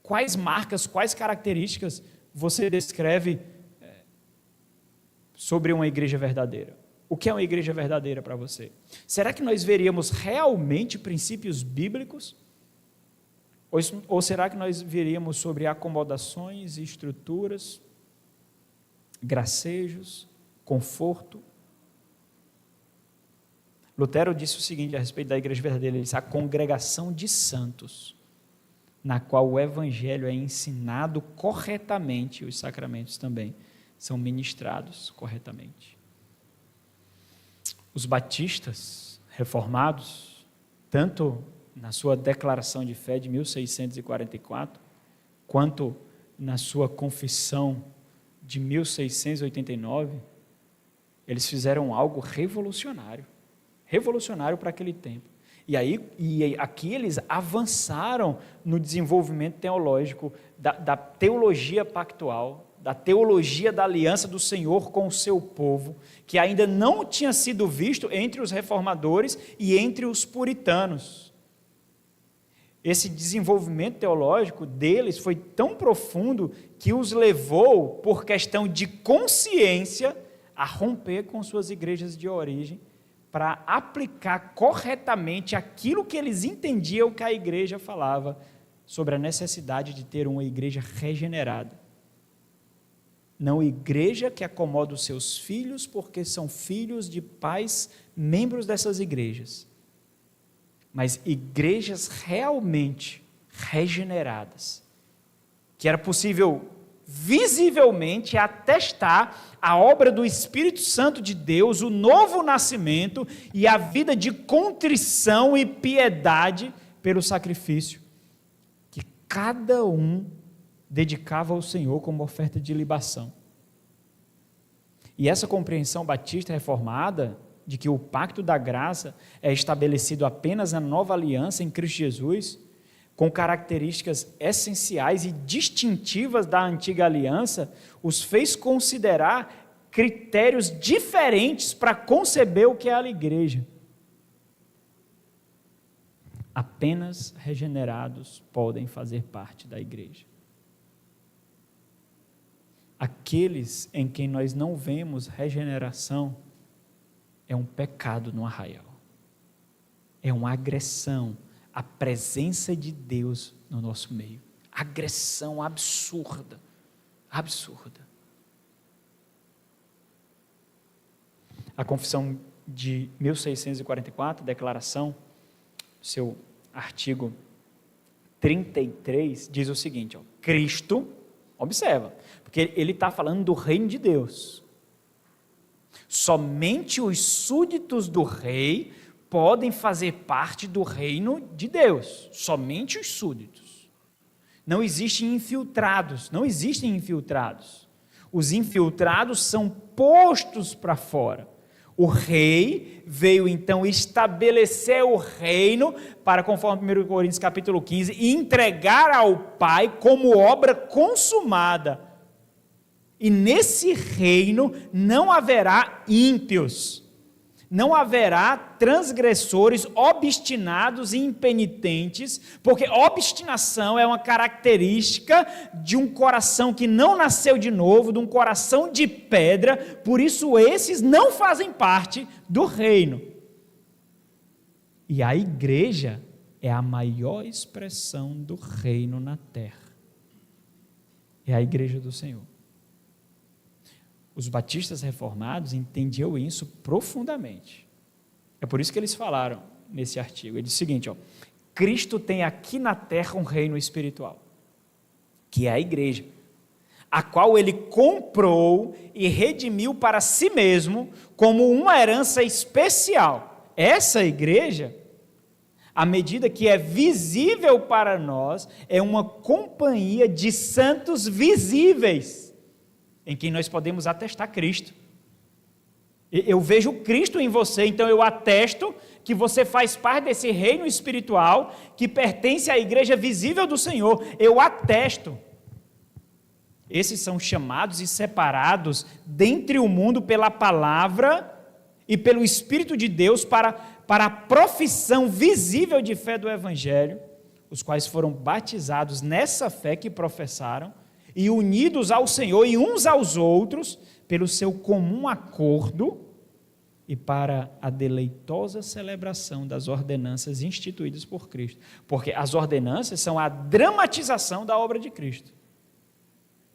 Speaker 1: quais marcas, quais características você descreve sobre uma igreja verdadeira. O que é uma igreja verdadeira para você? Será que nós veríamos realmente princípios bíblicos? Ou será que nós veríamos sobre acomodações e estruturas, gracejos, conforto? Lutero disse o seguinte a respeito da igreja verdadeira, ele disse: a congregação de santos, na qual o evangelho é ensinado corretamente, e os sacramentos também são ministrados corretamente. Os batistas reformados, tanto na sua declaração de fé de 1644, quanto na sua confissão de 1689, eles fizeram algo revolucionário para aquele tempo. E aqui eles avançaram no desenvolvimento teológico da teologia pactual, da teologia da aliança do Senhor com o seu povo, que ainda não tinha sido visto entre os reformadores e entre os puritanos. Esse desenvolvimento teológico deles foi tão profundo que os levou, por questão de consciência, a romper com suas igrejas de origem, para aplicar corretamente aquilo que eles entendiam que a igreja falava sobre a necessidade de ter uma igreja regenerada. Não igreja que acomoda os seus filhos porque são filhos de pais membros dessas igrejas, mas igrejas realmente regeneradas, que era possível visivelmente atestar a obra do Espírito Santo de Deus, o novo nascimento e a vida de contrição e piedade pelo sacrifício que cada um dedicava ao Senhor como oferta de libação. E essa compreensão batista reformada de que o pacto da graça é estabelecido apenas na nova aliança em Cristo Jesus, com características essenciais e distintivas da antiga aliança, os fez considerar critérios diferentes para conceber o que é a igreja. Apenas regenerados podem fazer parte da igreja. Aqueles em quem nós não vemos regeneração é um pecado no arraial. É uma agressão à presença de Deus no nosso meio. Agressão absurda. Absurda. A confissão de 1644, declaração, seu artigo 33, diz o seguinte: Cristo, observa, porque ele está falando do reino de Deus. Somente os súditos do rei podem fazer parte do reino de Deus. Somente os súditos. Não existem infiltrados. Os infiltrados são postos para fora. O rei veio então estabelecer o reino para, conforme 1 Coríntios capítulo 15, entregar ao Pai como obra consumada. E nesse reino não haverá ímpios, não haverá transgressores obstinados e impenitentes, porque obstinação é uma característica de um coração que não nasceu de novo, de um coração de pedra, por isso esses não fazem parte do reino. E a igreja é a maior expressão do reino na terra. É a igreja do Senhor. Os batistas reformados entendiam isso profundamente. É por isso que eles falaram nesse artigo. Ele diz o seguinte: Cristo tem aqui na terra um reino espiritual, que é a igreja, a qual ele comprou e redimiu para si mesmo como uma herança especial. Essa igreja, à medida que é visível para nós, é uma companhia de santos visíveis, em quem nós podemos atestar Cristo. Eu vejo Cristo em você, então eu atesto que você faz parte desse reino espiritual que pertence à igreja visível do Senhor. Eu atesto. Esses são chamados e separados dentre o mundo pela palavra e pelo Espírito de Deus para a profissão visível de fé do Evangelho, os quais foram batizados nessa fé que professaram e unidos ao Senhor e uns aos outros pelo seu comum acordo e para a deleitosa celebração das ordenanças instituídas por Cristo. Porque as ordenanças são a dramatização da obra de Cristo.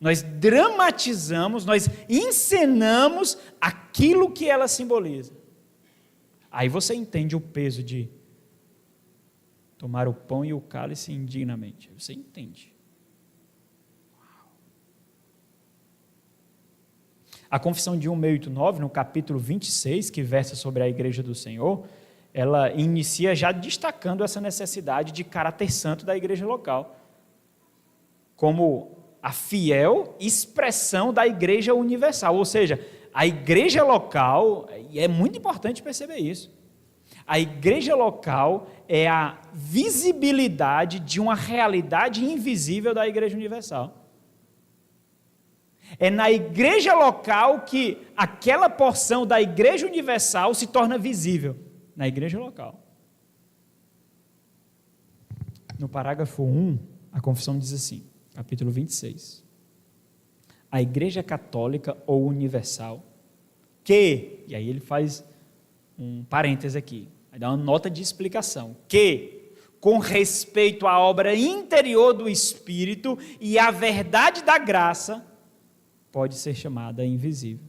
Speaker 1: Nós dramatizamos, nós encenamos aquilo que ela simboliza. Aí você entende o peso de tomar o pão e o cálice indignamente. Você entende. A Confissão de 1.689, no capítulo 26, que versa sobre a Igreja do Senhor, ela inicia já destacando essa necessidade de caráter santo da igreja local, como a fiel expressão da igreja universal. Ou seja, a igreja local, e é muito importante perceber isso, a igreja local é a visibilidade de uma realidade invisível da igreja universal. É na igreja local que aquela porção da igreja universal se torna visível, na igreja local. No parágrafo 1, a confissão diz assim, capítulo 26. A igreja católica ou universal, que, e aí ele faz um parêntese aqui, vai dar uma nota de explicação, que, com respeito à obra interior do Espírito e à verdade da graça, pode ser chamada invisível.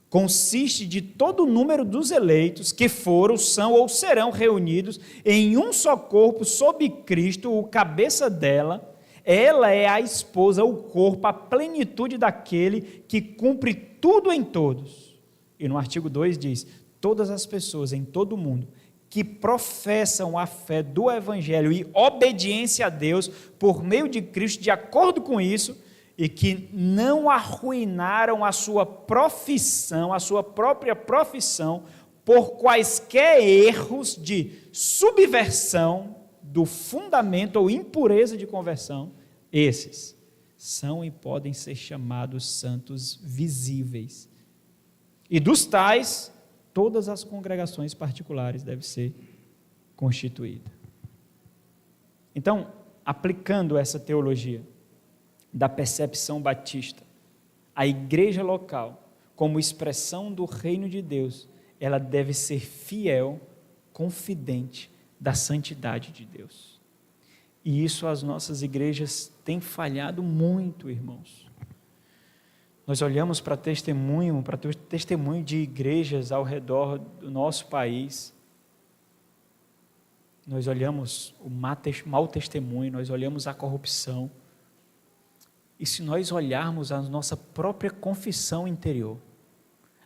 Speaker 1: Consiste de todo o número dos eleitos que foram, são ou serão reunidos em um só corpo sob Cristo, o cabeça dela. Ela é a esposa, o corpo, a plenitude daquele que cumpre tudo em todos. E no artigo 2 diz, todas as pessoas em todo o mundo que professam a fé do Evangelho e obediência a Deus por meio de Cristo, de acordo com isso, e que não arruinaram a sua profissão, a sua própria profissão, por quaisquer erros de subversão do fundamento ou impureza de conversão, esses são e podem ser chamados santos visíveis. E dos tais, todas as congregações particulares devem ser constituídas. Então, aplicando essa teologia da percepção batista, a igreja local, como expressão do reino de Deus, ela deve ser fiel, confidente da santidade de Deus. E isso as nossas igrejas têm falhado muito, irmãos. Nós olhamos para testemunho de igrejas ao redor do nosso país, nós olhamos o mau testemunho, nós olhamos a corrupção. E se nós olharmos a nossa própria confissão interior,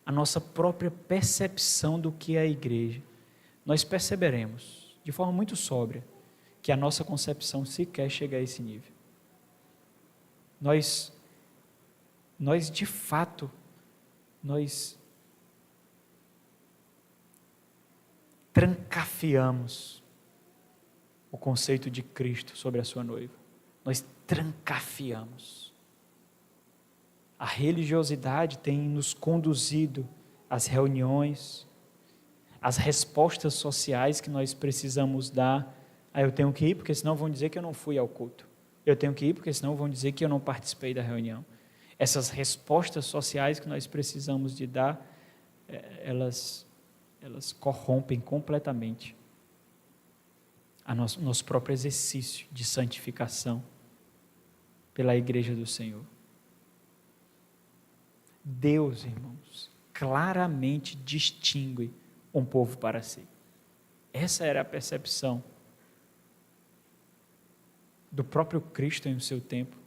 Speaker 1: a nossa própria percepção do que é a igreja, nós perceberemos, de forma muito sóbria, que a nossa concepção sequer chega a esse nível. Nós de fato, nós trancafiamos o conceito de Cristo sobre a sua noiva. Nós trancafiamos. A religiosidade tem nos conduzido às reuniões, às respostas sociais que nós precisamos dar. Eu tenho que ir porque senão vão dizer que eu não fui ao culto. Eu tenho que ir porque senão vão dizer que eu não participei da reunião. Essas respostas sociais que nós precisamos de dar, elas corrompem completamente nosso próprio exercício de santificação pela igreja do Senhor. Deus, irmãos, claramente distingue um povo para si. Essa era a percepção do próprio Cristo em seu tempo,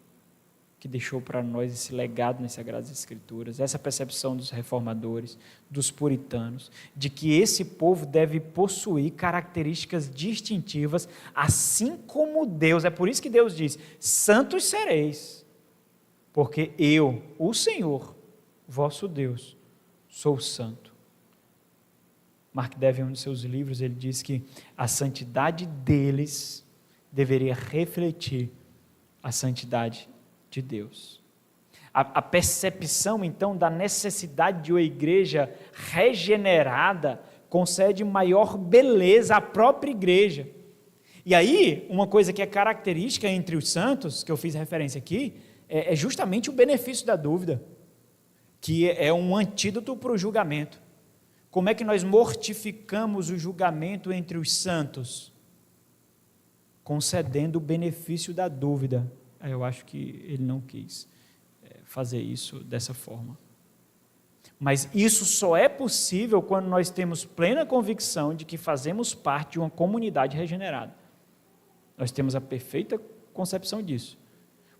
Speaker 1: que deixou para nós esse legado nas Sagradas Escrituras, essa percepção dos reformadores, dos puritanos, de que esse povo deve possuir características distintivas, assim como Deus. É por isso que Deus diz, santos sereis, porque eu, o Senhor, vosso Deus, sou santo. Mark Dever, em um de seus livros, ele diz que a santidade deles deveria refletir a santidade de Deus. A percepção, então, da necessidade de uma igreja regenerada concede maior beleza à própria igreja. E aí, uma coisa que é característica entre os santos, que eu fiz referência aqui, é justamente o benefício da dúvida, que é um antídoto para o julgamento. Como é que nós mortificamos o julgamento entre os santos? Concedendo o benefício da dúvida. Eu acho que ele não quis fazer isso dessa forma. Mas isso só é possível quando nós temos plena convicção de que fazemos parte de uma comunidade regenerada. Nós temos a perfeita concepção disso.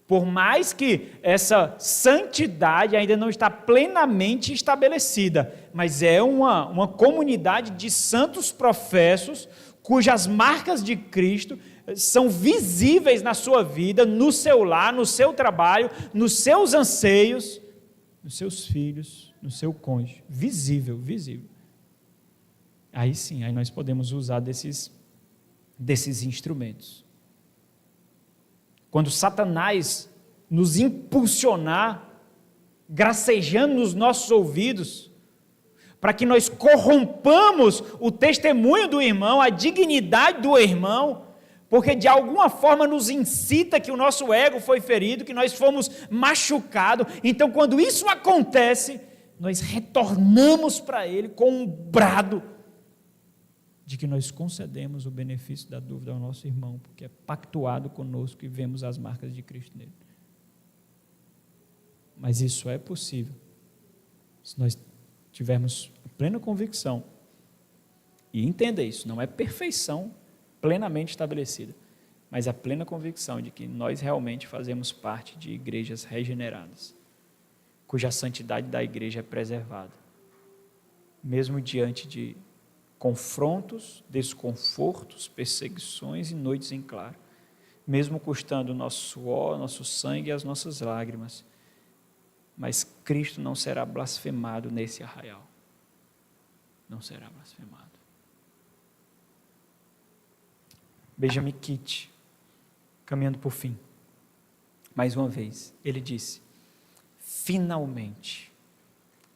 Speaker 1: Por mais que essa santidade ainda não está plenamente estabelecida, mas é uma comunidade de santos professos, cujas marcas de Cristo são visíveis na sua vida, no seu lar, no seu trabalho, nos seus anseios, nos seus filhos, no seu cônjuge. Visível, visível. Aí sim, aí nós podemos usar desses instrumentos. Quando Satanás nos impulsionar, gracejando nos nossos ouvidos, para que nós corrompamos o testemunho do irmão, a dignidade do irmão, porque de alguma forma nos incita que o nosso ego foi ferido, que nós fomos machucados. Então, quando isso acontece, nós retornamos para ele com um brado de que nós concedemos o benefício da dúvida ao nosso irmão, porque é pactuado conosco e vemos as marcas de Cristo nele. Mas isso é possível se nós tivermos plena convicção. E entenda isso, não é perfeição plenamente estabelecida, mas a plena convicção de que nós realmente fazemos parte de igrejas regeneradas, cuja santidade da igreja é preservada, mesmo diante de confrontos, desconfortos, perseguições e noites em claro, mesmo custando o nosso suor, nosso sangue e as nossas lágrimas, mas Cristo não será blasfemado nesse arraial, não será blasfemado. Benjamin Kitt, caminhando por fim, mais uma vez, ele disse: finalmente,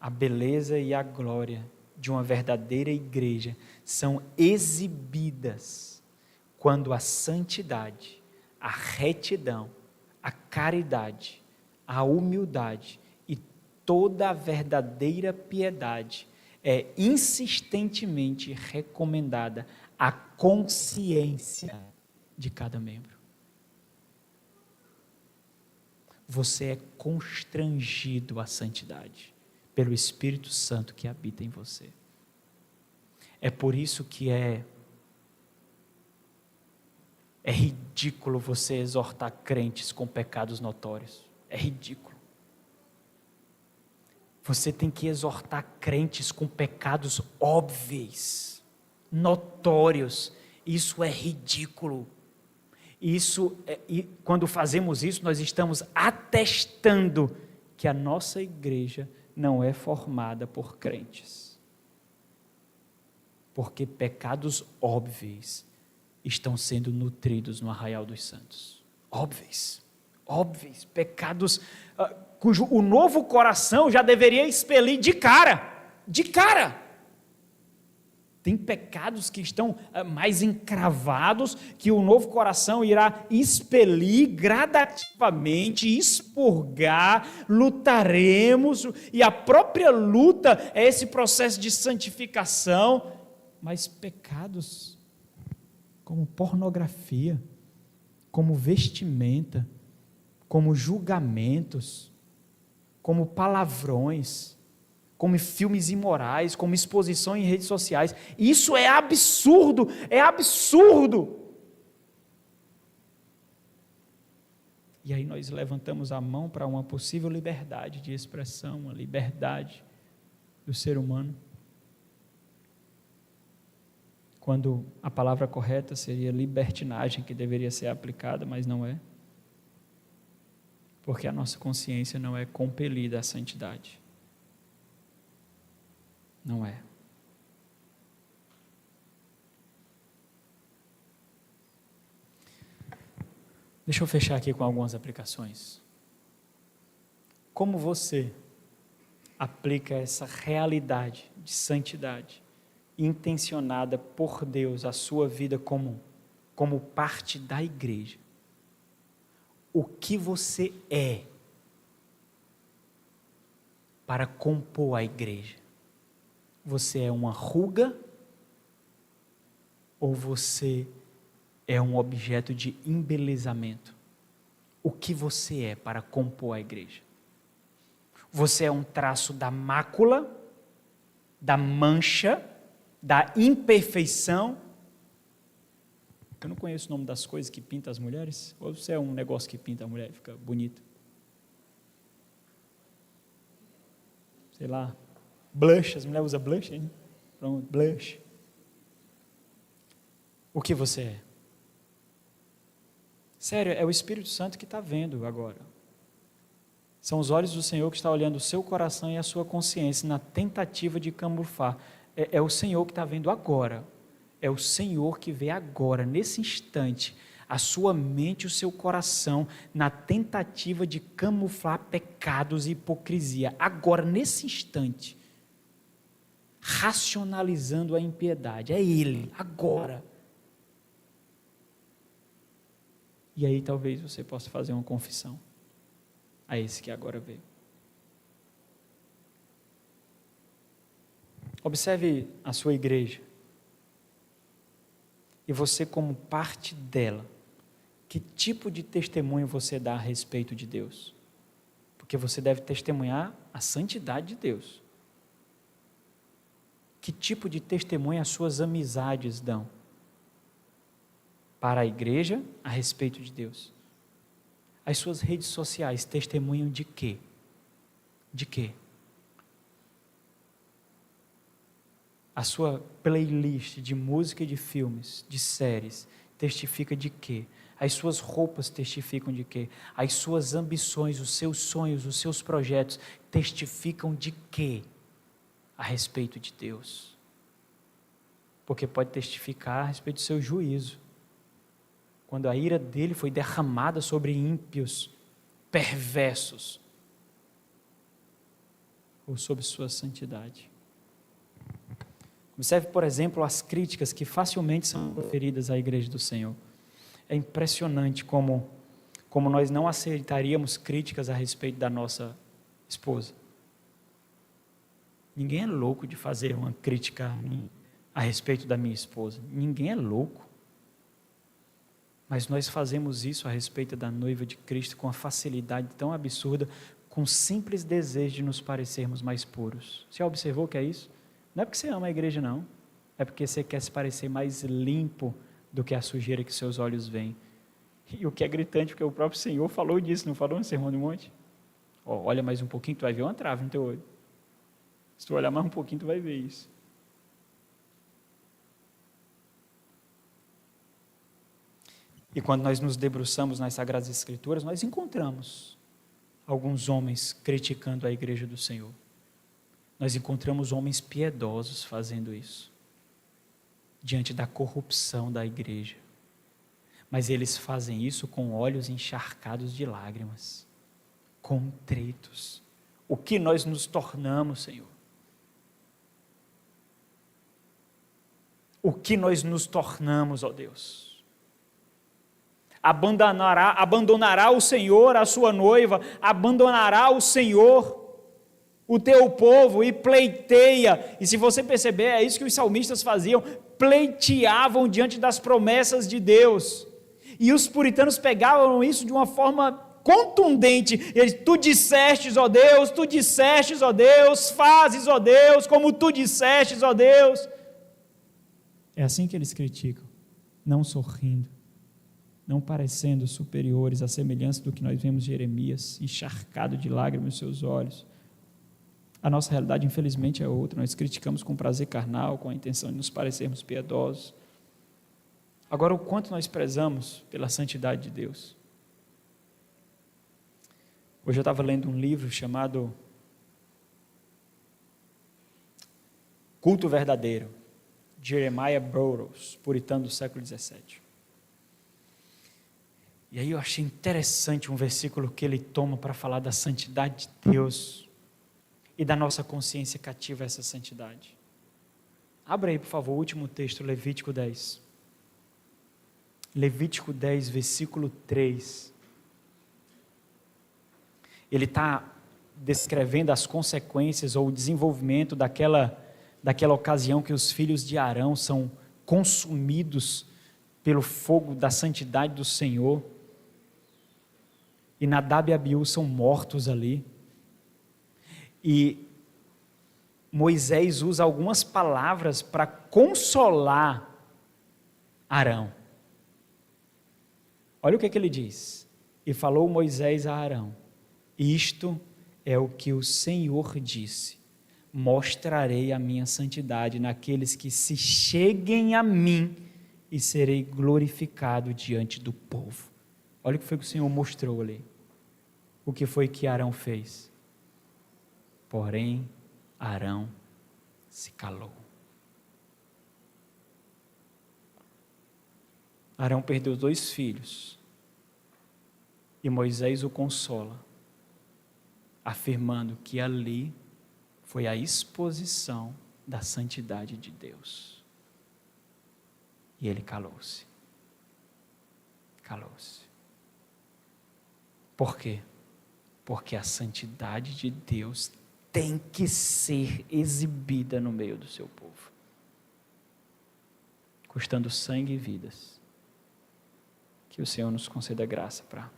Speaker 1: a beleza e a glória de uma verdadeira igreja são exibidas quando a santidade, a retidão, a caridade, a humildade e toda a verdadeira piedade é insistentemente recomendada à consciência de cada membro. Você é constrangido à santidade pelo Espírito Santo que habita em você. É por isso que é ridículo você exortar crentes com pecados notórios. É ridículo. Você tem que exortar crentes com pecados óbvios, notórios. Isso é ridículo. Quando fazemos isso, nós estamos atestando que a nossa igreja não é formada por crentes. Porque pecados óbvios estão sendo nutridos no arraial dos santos. Óbvios. Pecados cujo o novo coração já deveria expelir de cara. Tem pecados que estão mais encravados, que o novo coração irá expelir gradativamente, expurgar, lutaremos, e a própria luta é esse processo de santificação, mas pecados como pornografia, como vestimenta, como julgamentos, como palavrões, como filmes imorais, como exposição em redes sociais. Isso é absurdo, E aí nós levantamos a mão para uma possível liberdade de expressão, uma liberdade do ser humano. Quando a palavra correta seria libertinagem, que deveria ser aplicada, mas não é. Porque a nossa consciência não é compelida à santidade. Não é. Deixa eu fechar aqui com algumas aplicações. como você aplica essa realidade de santidade intencionada por Deus à sua vida comum, como parte da igreja? O que você é para compor a igreja? Você é uma ruga ou você é um objeto de embelezamento? O que você é para compor a igreja? Você é um traço da mácula, da mancha, da imperfeição? Eu não conheço o nome das coisas que pintam as mulheres. Ou você é um negócio que pinta a mulher e fica bonito? Sei lá, blush, as mulheres usam blush, hein? Pronto, blush. O que você é? Sério, é o Espírito Santo que está vendo agora. São os olhos do Senhor que está olhando o seu coração e a sua consciência na tentativa de camuflar. É o Senhor que está vendo agora. É o Senhor que vê agora, nesse instante, a sua mente e o seu coração na tentativa de camuflar pecados e hipocrisia. Agora, nesse instante, racionalizando a impiedade. É Ele, agora. E aí talvez você possa fazer uma confissão a esse que agora veio. Observe a sua igreja. E você como parte dela, que tipo de testemunho você dá a respeito de Deus? Porque você deve testemunhar a santidade de Deus. Que tipo de testemunho as suas amizades dão para a igreja a respeito de Deus? As suas redes sociais testemunham de quê? De quê? A sua playlist de música e de filmes, de séries, testifica de quê? As suas roupas testificam de quê? As suas ambições, os seus sonhos, os seus projetos testificam de quê? A respeito de Deus. Porque pode testificar a respeito do seu juízo. Quando a ira dele foi derramada sobre ímpios, perversos, ou sobre sua santidade. Observe, por exemplo, as críticas que facilmente são proferidas à igreja do Senhor. É impressionante como nós não aceitaríamos críticas a respeito da nossa esposa. Ninguém é louco de fazer uma crítica a respeito da minha esposa. Ninguém é louco. Mas nós fazemos isso a respeito da noiva de Cristo com uma facilidade tão absurda, com simples desejo de nos parecermos mais puros. Você observou que é isso? Não é porque você ama a igreja, não. É porque você quer se parecer mais limpo do que a sujeira que seus olhos veem. E o que é gritante, porque o próprio Senhor falou disso, não falou no Sermão do Monte? Olha mais um pouquinho, tu vai ver uma trave no teu olho. Se tu olhar mais um pouquinho, tu vai ver isso. E quando nós nos debruçamos nas Sagradas Escrituras, nós encontramos alguns homens criticando a igreja do Senhor. Nós encontramos homens piedosos fazendo isso, diante da corrupção da igreja. Mas eles fazem isso com olhos encharcados de lágrimas, contritos. O que nós nos tornamos, Senhor? O que nós nos tornamos, ó Deus? Abandonará o Senhor a sua noiva, abandonará o Senhor o teu povo e pleiteia. E se você perceber, é isso que os salmistas faziam, pleiteavam diante das promessas de Deus. E os puritanos pegavam isso de uma forma contundente. Eles, tu dissestes, ó Deus, fazes, ó Deus, como tu dissestes, ó Deus. É assim que eles criticam, não sorrindo, não parecendo superiores à semelhança do que nós vemos Jeremias, encharcado de lágrimas nos seus olhos. A nossa realidade, infelizmente, é outra. Nós criticamos com prazer carnal, com a intenção de nos parecermos piedosos. Agora, o quanto nós prezamos pela santidade de Deus. Hoje eu estava lendo um livro chamado Culto Verdadeiro, Jeremiah Burroughs, puritano do século XVII. E aí eu achei interessante um versículo que ele toma para falar da santidade de Deus e da nossa consciência cativa a essa santidade. Abra aí, por favor, o último texto, Levítico 10. Levítico 10, versículo 3. Ele está descrevendo as consequências ou o desenvolvimento daquela ocasião que os filhos de Arão são consumidos pelo fogo da santidade do Senhor. E Nadab e Abiú são mortos ali. E Moisés usa algumas palavras para consolar Arão. Olha o que ele diz. E falou Moisés a Arão: isto é o que o Senhor disse: mostrarei a minha santidade naqueles que se cheguem a mim e serei glorificado diante do povo. Olha o que foi que o Senhor mostrou ali. O que foi que Arão fez? Porém, Arão se calou. Arão perdeu 2 filhos. E Moisés o consola, afirmando que ali foi a exposição da santidade de Deus. E ele calou-se. Calou-se. Por quê? Porque a santidade de Deus tem que ser exibida no meio do seu povo, custando sangue e vidas. Que o Senhor nos conceda graça para